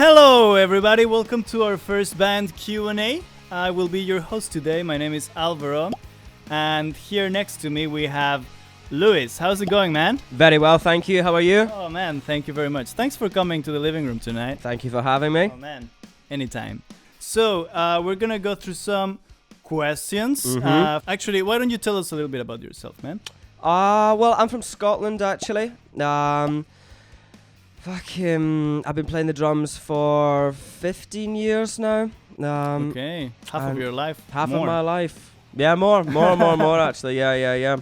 Hello everybody, welcome to our first band Q&A. I will be your host today. My name is Alvaro, and here next to me we have Luis. How's it going, man? Very well, thank you. How are you? Oh man, thank you very much. Thanks for coming to the living room tonight. Thank you for having me. Oh man, anytime. So we're gonna go through some questions. Actually, why don't you tell us a little bit about yourself, man? Well, I'm from Scotland actually. I've been playing the drums for 15 years now. Okay, half of your life. Half of my life. Yeah, more actually. Yeah.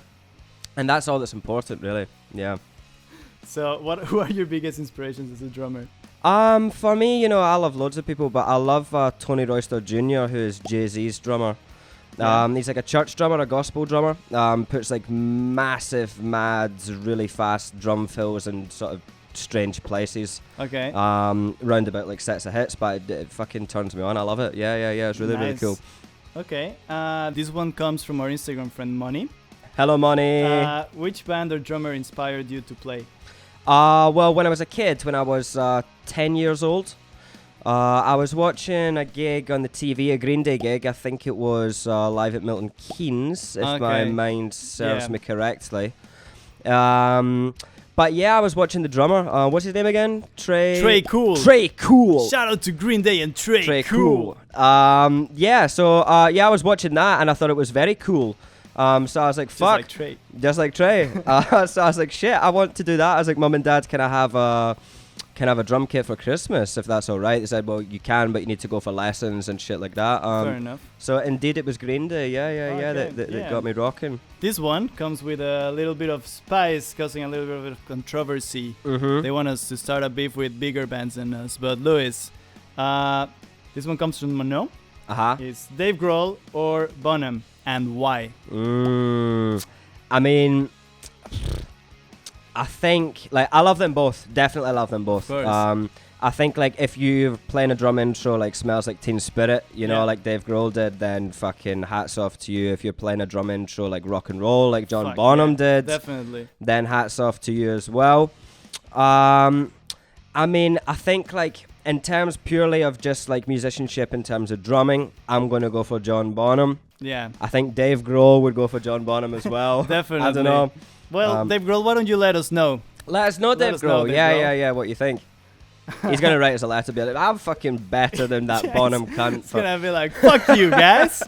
And that's all that's important, really. Yeah. So, who are your biggest inspirations as a drummer? For me, I love loads of people, but I love Tony Royster Jr., who is Jay-Z's drummer. He's like a church drummer, a gospel drummer. Puts like massive, mad, really fast drum fills and sort of strange places. Okay. Round about like sets of hits, but it fucking turns me on. I love it. Yeah. It's really cool. Okay. This one comes from our Instagram friend Money. Hello, Money. Which band or drummer inspired you to play? Well, when I was a kid, when I was 10 years old, I was watching a gig on the TV, a Green Day gig. I think it was live at Milton Keynes, if my mind serves me correctly. But yeah, I was watching the drummer. What's his name again? Trey Cool. Trey Cool. Shout out to Green Day and Trey Cool. Yeah, so I was watching that and I thought it was very cool. So I was like, fuck. Just like Trey. So I was like, shit, I want to do that. I was like, Mum and Dad, can I have a drum kit for Christmas, if that's all right? They said, well, you can, but you need to go for lessons and shit like that. Fair enough. So indeed, it was Green Day. Yeah. That got me rocking. This one comes with a little bit of spice, causing a little bit of controversy. They want us to start a beef with bigger bands than us. But Luis, this one comes from Mono. It's Dave Grohl or Bonham, and why? I mean, I think, like, I love them both. Definitely love them both. Of course. I think, like, if you're playing a drum intro like Smells Like Teen Spirit, like Dave Grohl did, then fucking hats off to you. If you're playing a drum intro like Rock and Roll, like John Bonham did, definitely, then hats off to you as well. I mean, I think, like, in terms purely of just, like, musicianship in terms of drumming, I'm going to go for John Bonham. Yeah. I think Dave Grohl would go for John Bonham as well. Definitely. I don't know. Well, Dave Grohl, why don't you let us know? Let us know, Dave Grohl. Yeah, what you think. He's going to write us a letter, be like, I'm fucking better than that Bonham cunt. He's going to be like, fuck you guys.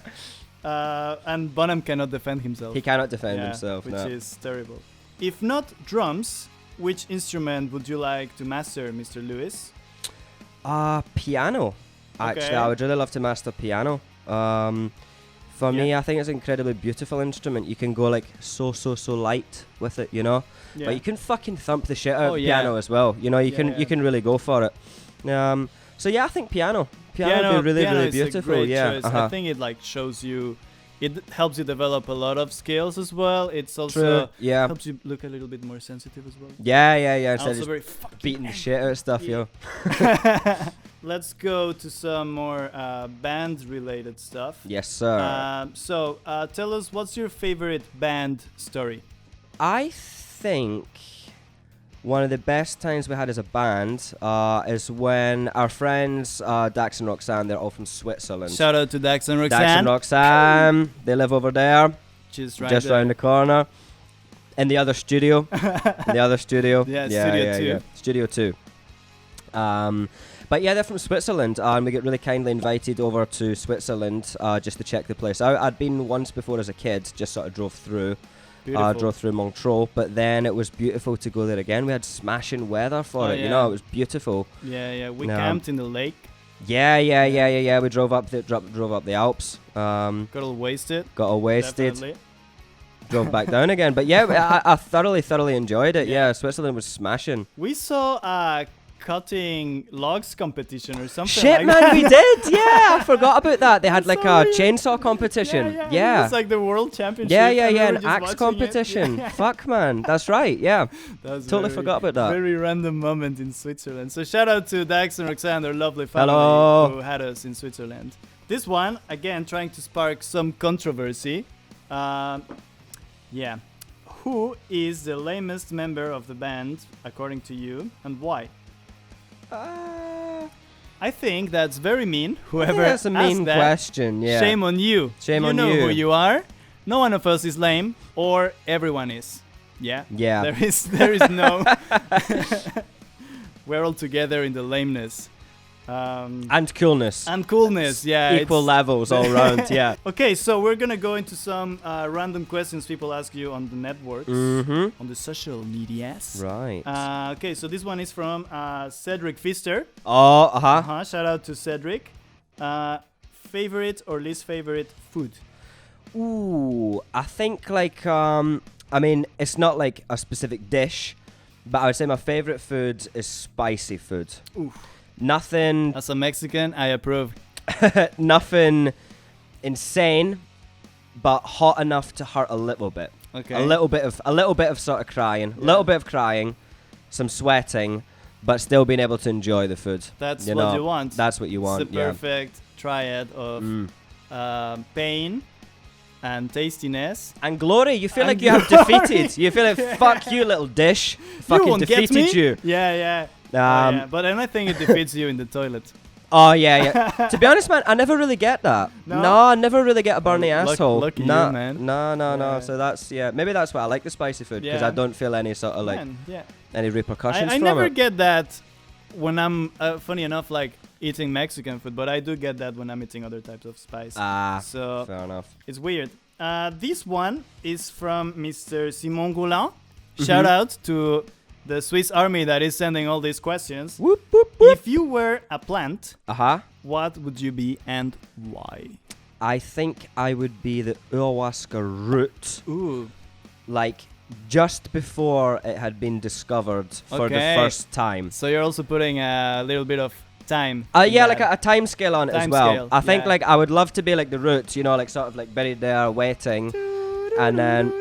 And Bonham cannot defend himself. He cannot defend himself, which is terrible. If not drums, which instrument would you like to master, Mr. Lewis? Piano. Actually, I would really love to master piano. For me, I think it's an incredibly beautiful instrument. You can go like so light with it, But you can fucking thump the shit out of piano as well. You can really go for it. So yeah, I think piano. Piano would be really beautiful. A great choice. I think it like shows you. It helps you develop a lot of skills as well. It's also helps you look a little bit more sensitive as well. Yeah. Instead also of very beating the shit out of stuff, yo. Let's go to some more band-related stuff. Yes, sir. So tell us, what's your favorite band story? I think one of the best times we had as a band is when our friends Dax and Roxanne, they're all from Switzerland. Shout out to Dax and Roxanne. Dax and Roxanne, they live over there. Just around the corner. In the other studio. Yeah, Studio 2. But yeah, they're from Switzerland, and we get really kindly invited over to Switzerland just to check the place out. I'd been once before as a kid, just sort of drove through Mongrel, but then it was beautiful to go there again. We had smashing weather for it, it was beautiful. Yeah, we camped in the lake. Yeah. We drove up the Alps. Got all wasted. Definitely. Drove back down again, but yeah, I thoroughly enjoyed it. Yeah, Switzerland was smashing. We saw a cutting logs competition or something. Shit, man, that. We did. Yeah, I forgot about that. They had like a chainsaw competition. Yeah. It's like the world championship. Yeah, an axe competition. Fuck, man, that's right. Yeah, totally forgot about that. Very random moment in Switzerland. So shout out to Dax and Roxanne, their lovely family who had us in Switzerland. This one again trying to spark some controversy. Who is the lamest member of the band according to you, and why? I think that's very mean. Whoever that's a mean that, question. Yeah. Shame on you. Shame on you. You know you. who you are. No one of us is lame, or everyone is. Yeah. Yeah. There is no. We're all together in the lameness. And coolness. And coolness, yeah. Equal levels all around, yeah. Okay, so we're going to go into some random questions people ask you on the networks, on the social medias. Right. Okay, so this one is from Cedric Pfister. Oh, uh-huh. Shout out to Cedric. Favorite or least favorite food? Ooh, I think like, I mean, it's not like a specific dish, but I would say my favorite food is spicy food. Ooh. Nothing. As a Mexican, I approve. Nothing insane, but hot enough to hurt a little bit. Okay. A little bit of sort of crying, a little bit of crying, some sweating, but still being able to enjoy the food. That's what you want. That's what you want. It's the perfect triad of pain and tastiness and glory. You feel like you have defeated. You feel like fuck you, little dish. Fucking defeated you. Yeah. But then I think it defeats you in the toilet. Oh yeah. To be honest, man, I never really get that. No, I never really get a burny asshole. Lucky you, man. No. So that's maybe that's why I like the spicy food, because I don't feel any sort of like any repercussions. I never get that when I'm funny enough like eating Mexican food, but I do get that when I'm eating other types of spice. So fair enough. It's weird. This one is from Mr. Simon Goulin. Shout out to the Swiss Army that is sending all these questions. Whoop, whoop, whoop. If you were a plant, what would you be and why? I think I would be the ayahuasca root. Ooh. Like just before it had been discovered for the first time. So you're also putting a little bit of time. Like a time scale on it as well. Scale, I think like I would love to be like the roots, like sort of like buried there waiting, and then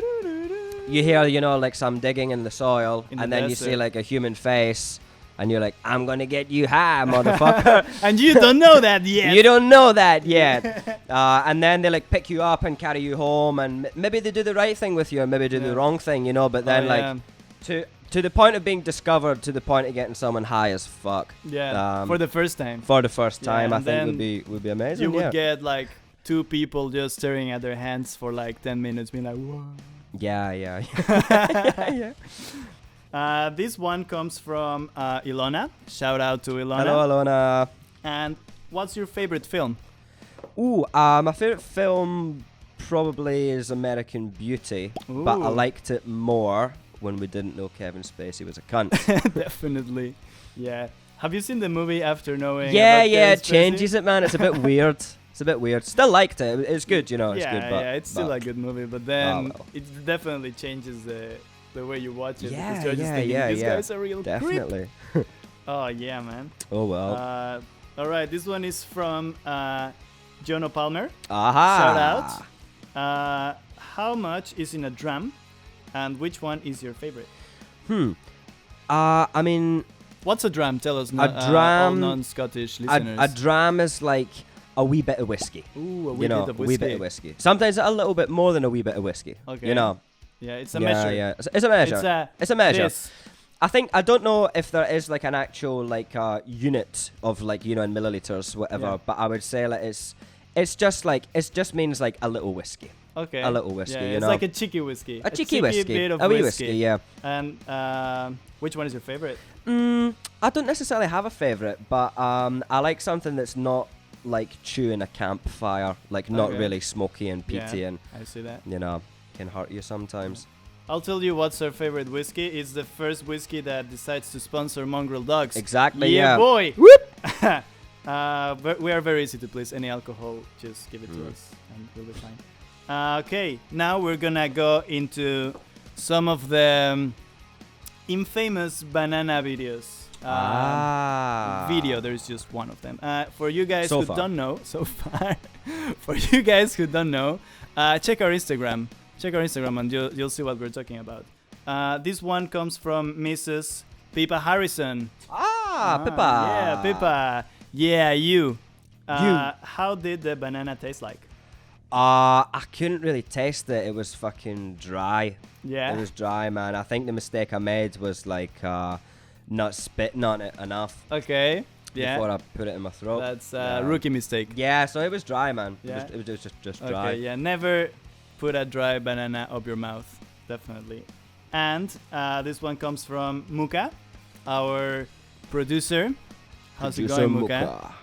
you hear, like some digging in the soil, and then you see like a human face, and you're like, I'm gonna get you high, motherfucker. And you don't know that yet. You don't know that yet. And then they like pick you up and carry you home, and maybe they do the right thing with you, or maybe do the wrong thing, but then to the point of being discovered, to the point of getting someone high as fuck. Yeah. For the first time. For the first time, I think would be amazing. You would get like 2 people just staring at their hands for like 10 minutes, being like, whoa. Yeah. This one comes from Ilona. Shout out to Ilona. Hello, Ilona. And what's your favorite film? Ooh, my favorite film probably is American Beauty, but I liked it more when we didn't know Kevin Spacey was a cunt. Definitely. Yeah. Have you seen the movie after knowing? Yeah, it changes it, man. It's a bit weird. Still liked it. It's good, it's good. But it's still a good movie, but then it definitely changes the way you watch it. Yeah, because you're just thinking, these guys are real definitely. Oh yeah, man. Oh well. All right, this one is from Jono Palmer. Aha. Shout out. How much is in a dram, and which one is your favorite? I mean, what's a dram? Tell us. A dram. All non-Scottish listeners. A dram is like a wee bit of whiskey. Ooh, a wee bit of whiskey. A wee bit of whiskey. Sometimes a little bit more than a wee bit of whiskey. Okay. Yeah, it's a measure. Yeah, it's a measure. It's a measure. I don't know if there is like an actual like unit of like in milliliters, whatever. But I would say like it just means like a little whiskey. Okay. A little whiskey. It's like a cheeky whiskey. A cheeky whiskey. Bit of a wee whiskey. Yeah. And which one is your favorite? I don't necessarily have a favorite, but I like something that's not like chewing a campfire, like not really smoky and peaty, and I see that. Can hurt you sometimes. I'll tell you what's our favorite whiskey. It's the first whiskey that decides to sponsor Mongrel Dogs. Exactly. Yeah, boy. Whoop. But we are very easy to please. Any alcohol, just give it to us, and we'll be fine. Okay, now we're gonna go into some of the infamous banana videos. Video, there's just one of them. For you guys who don't know, so far, for you guys who don't know, check our Instagram. Check our Instagram and you'll see what we're talking about. This one comes from Mrs. Pippa Harrison. Pippa. Yeah, Pippa. Yeah, you. How did the banana taste like? I couldn't really taste it. It was fucking dry. Yeah. It was dry, man. I think the mistake I made was like not spitting on it enough. Okay. before I put it in my throat. That's a rookie mistake. Yeah, so it was dry, man. Yeah. It was just dry. Okay, yeah, never put a dry banana up your mouth, definitely. And this one comes from Muka, our producer. How's it going, Muka?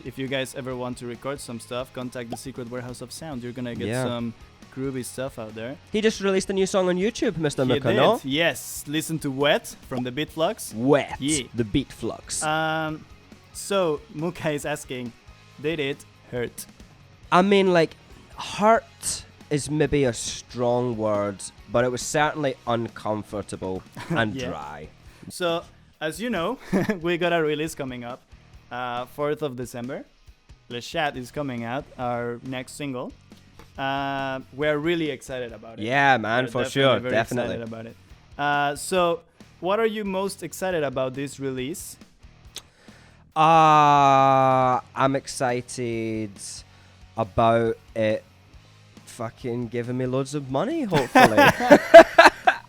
If you guys ever want to record some stuff, contact the Secret Warehouse of Sound. You're gonna get some groovy stuff out there. He just released a new song on YouTube, Mr. Muka, did. no? Yes, listen to Wet from the Beat Flux. Wet, the Beat Flux. So Muka is asking, did it hurt? I mean, like, hurt is maybe a strong word, but it was certainly uncomfortable and dry. So, as you know, we got a release coming up, 4th of December. Le Chat is coming out, our next single. We're really excited about it. Yeah, man, for sure, definitely. Excited about it. So, what are you most excited about this release? I'm excited about it fucking giving me loads of money, hopefully.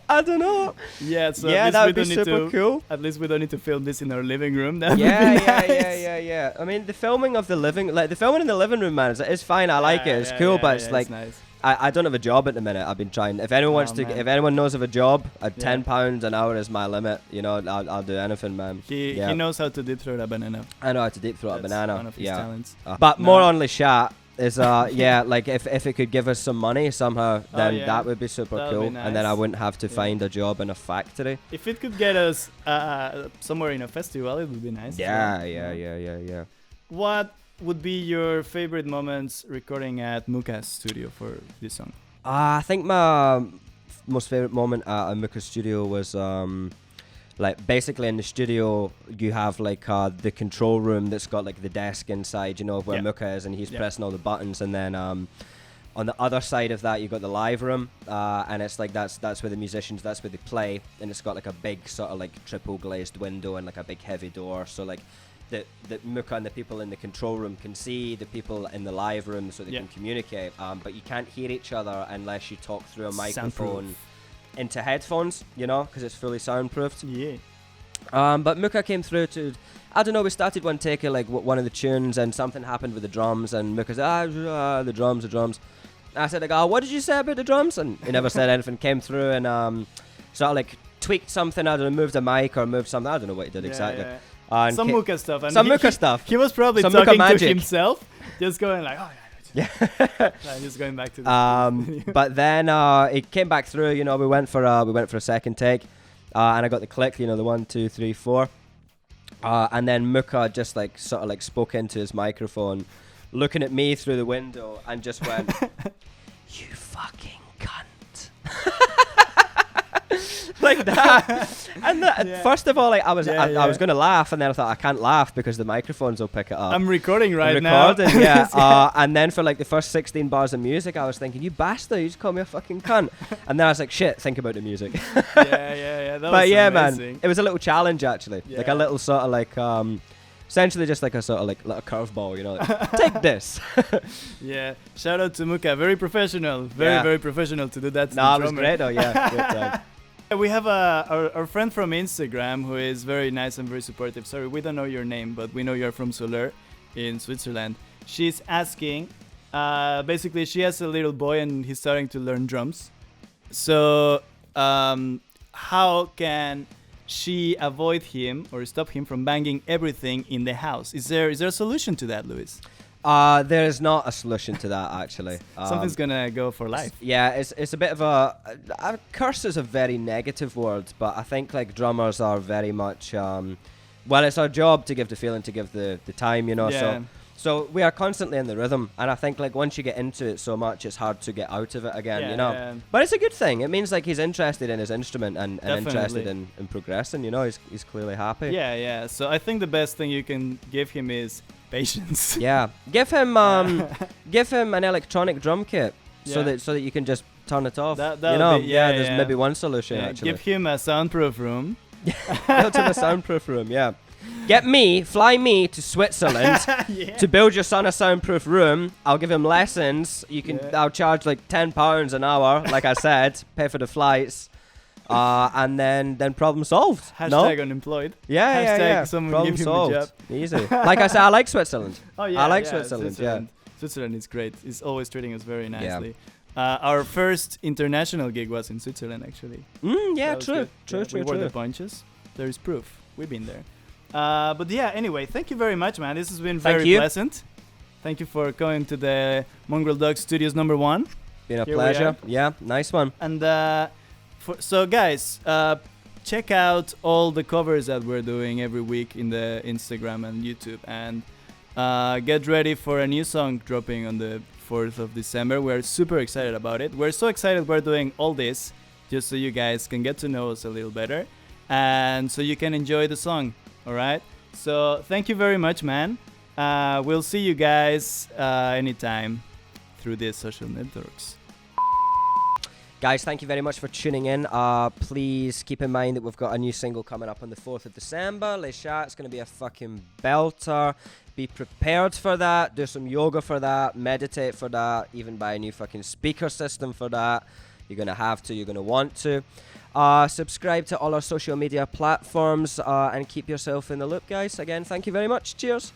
I don't know. Yeah, so that would be super cool. At least we don't need to film this in our living room. That Yeah. I mean, the filming in the living room, man, is fine. I like it. It's cool, but it's like, nice. I don't have a job at the minute. I've been trying. If anyone if anyone knows of a job, at £10 an hour is my limit. You know, I'll do anything, man. He knows how to deep throat a banana. I know how to deep throat a banana. One of his talents. But more on Le Chat is like if it could give us some money somehow, then that would be super cool, nice. and then I wouldn't have to find a job in a factory. If it could get us somewhere in a festival, it would be nice. Yeah. What would be your favorite moments recording at Muka's studio for this song? I think my most favorite moment at Muka's studio was like basically in the studio you have like the control room that's got like the desk inside, you know, where Muka is, and he's pressing all the buttons, and then on the other side of that you got the live room, and it's like that's where the musicians, that's where they play, and it's got like a big sort of like triple glazed window and like a big heavy door, so like that Muka and the people in the control room can see the people in the live room, so they can communicate, but you can't hear each other unless you talk through a microphone into headphones, you know, because it's fully soundproofed. But Muka came through to, I don't know, we started one take of like one of the tunes, and something happened with the drums, and Muka said, the drums. I said, like, what did you say about the drums? And he never said anything. Came through and sort of like tweaked something, I don't know, moved a mic or moved something, I don't know what he did exactly. Some Muka stuff. And Muka stuff. He was probably talking to himself, just going like, just going back to the but then it came back through, you know, we went for a second take, and I got the click, you know, the 1, 2, 3, 4, and then Muka just like sort of like spoke into his microphone, looking at me through the window, and just went, "You fucking cunt." Like that. And first of all, like I was going to laugh, and then I thought I can't laugh because the microphones will pick it up. I'm recording now. And then for like the first 16 bars of music, I was thinking, you bastard, you just called me a fucking cunt. And then I was like, shit, think about the music. That but was yeah, amazing. man, it was a little challenge actually, like a little sort of like essentially just like a sort of like little curveball, you know, like, take this. Shout out to Muka, very professional, very professional to do that. No, it was great though. Great time. We have our friend from Instagram who is very nice and very supportive. Sorry, we don't know your name, but we know you're from Soler in Switzerland. She's asking, basically she has a little boy and he's starting to learn drums. So how can she avoid him or stop him from banging everything in the house? Is there a solution to that, Luis? There is not a solution to that, actually. Something's gonna go for life. Yeah, it's a bit of a curse is a very negative word, but I think like drummers are very much it's our job to give the feeling, to give the time, you know. So we are constantly in the rhythm, and I think like once you get into it so much, it's hard to get out of it again, you know. Yeah. But it's a good thing. It means like he's interested in his instrument and interested in progressing, you know. He's clearly happy. Yeah. So I think the best thing you can give him is patience. Yeah, give him an electronic drum kit so that you can just turn it off. There's maybe one solution actually. Give him a soundproof room. Go to the soundproof room. Yeah. Fly me to Switzerland to build your son a soundproof room. I'll give him lessons. I'll charge like £10 an hour, like I said, pay for the flights. And then problem solved. Hashtag unemployed. Yeah. Someone Problem give him solved. a job. Easy. Like I said, I like Switzerland. Oh yeah, I like Switzerland. Yeah. Switzerland is great. It's always treating us very nicely. Our first international gig was in Switzerland, actually. True. We wore the ponchos. There is proof. We've been there. But yeah, anyway, thank you very much, man. This has been very pleasant. Thank you for coming to the Mongrel Dog Studios #1. Been a pleasure. Yeah, nice one. And so guys, check out all the covers that we're doing every week in the Instagram and YouTube, and get ready for a new song dropping on the 4th of December. We're super excited about it. We're so excited we're doing all this just so you guys can get to know us a little better and so you can enjoy the song. All right? So thank you very much, man. We'll see you guys anytime through these social networks. Guys, thank you very much for tuning in. Please keep in mind that we've got a new single coming up on the 4th of December. Les Chats, it's going to be a fucking belter. Be prepared for that. Do some yoga for that. Meditate for that. Even buy a new fucking speaker system for that. You're going to have to. You're going to want to. Subscribe to all our social media platforms and keep yourself in the loop, guys. Again, thank you very much. Cheers.